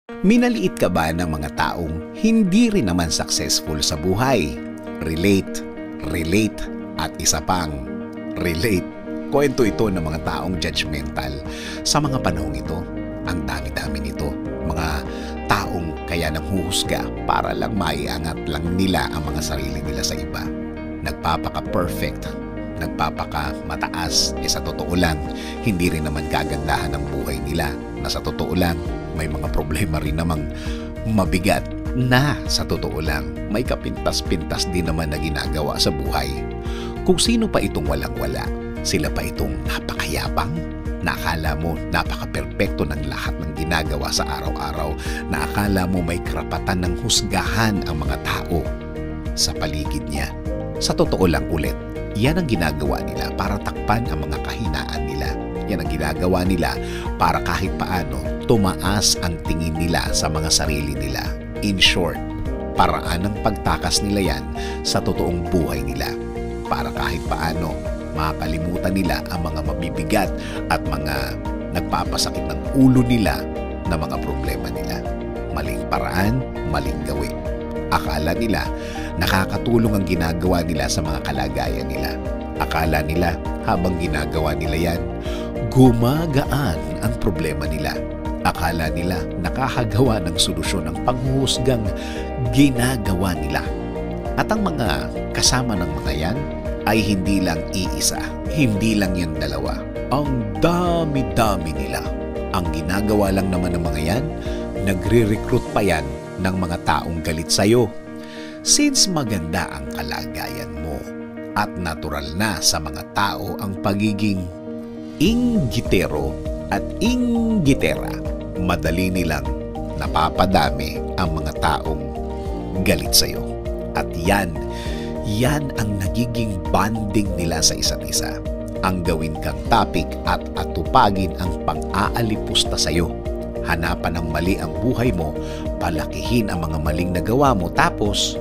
Minaliit ka ba ng mga taong hindi rin naman successful sa buhay? Relate, relate, at isa pang relate. Kwento ito ng mga taong judgmental sa mga panahong ito. Ang dami-dami nito. Mga taong kaya nanghuhusga para lang maiangat lang nila ang mga sarili nila sa iba. Nagpapaka-perfect, nagpapaka-mataas. Sa totoo lang, hindi rin naman kagandahan ang buhay nila. Na sa totoo lang, may mga problema rin namang mabigat na sa totoo lang may kapintas-pintas din naman na ginagawa sa buhay. Kung sino pa itong walang-wala, sila pa itong napakayabang, na akala mo napaka-perpekto ng lahat ng ginagawa sa araw-araw, na akala mo may karapatan ng husgahan ang mga tao sa paligid niya. Sa totoo lang ulit, yan ang ginagawa nila para takpan ang mga kahinaan nila. Yan ang ginagawa nila para kahit paano tumaas ang tingin nila sa mga sarili nila. In short, paraan ng pagtakas nila yan sa totoong buhay nila. Para kahit paano makakalimutan nila ang mga mabibigat at mga nagpapasakit ng ulo nila na mga problema nila. Maling paraan, maling gawin. Akala nila nakakatulong ang ginagawa nila sa mga kalagayan nila. Akala nila habang ginagawa nila yan, gumagaan ang problema nila. Akala nila nakakagawa ng solusyon ang panghuhusgang ginagawa nila. At ang mga kasama ng mga yan ay hindi lang iisa, hindi lang yan dalawa. Ang dami-dami nila. Ang ginagawa lang naman ng mga yan, nagre-recruit pa yan ng mga taong galit sa'yo. Since maganda ang kalagayan mo at natural na sa mga tao ang pagiging inggitero at inggitera, madali nilang napapadami ang mga taong galit sa'yo. At yan ang nagiging bonding nila sa isa't isa. Ang gawin kang topic at atupagin ang pang-aalipusta sa'yo. Hanapan ng mali ang buhay mo, palakihin ang mga maling nagawa mo, tapos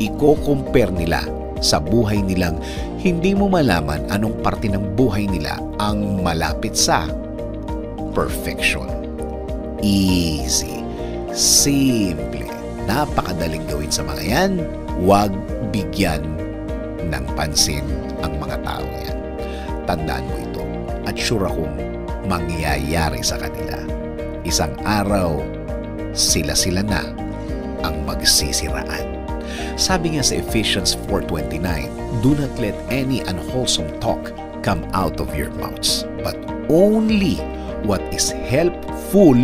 i-compare nila sa buhay nilang hindi mo malaman anong parte ng buhay nila ang malapit sa perfection. Easy, simple, napakadaling gawin sa mga yan. Huwag bigyan ng pansin ang mga tao yan. Tandaan mo ito at sure akong mangyayari sa kanila. Isang araw, sila-sila na ang magsisiraan. Sabi nga sa Ephesians 4:29, do not let any unwholesome talk come out of your mouths, but only what is helpful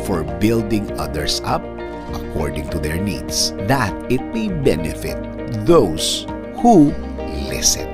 for building others up according to their needs, that it may benefit those who listen.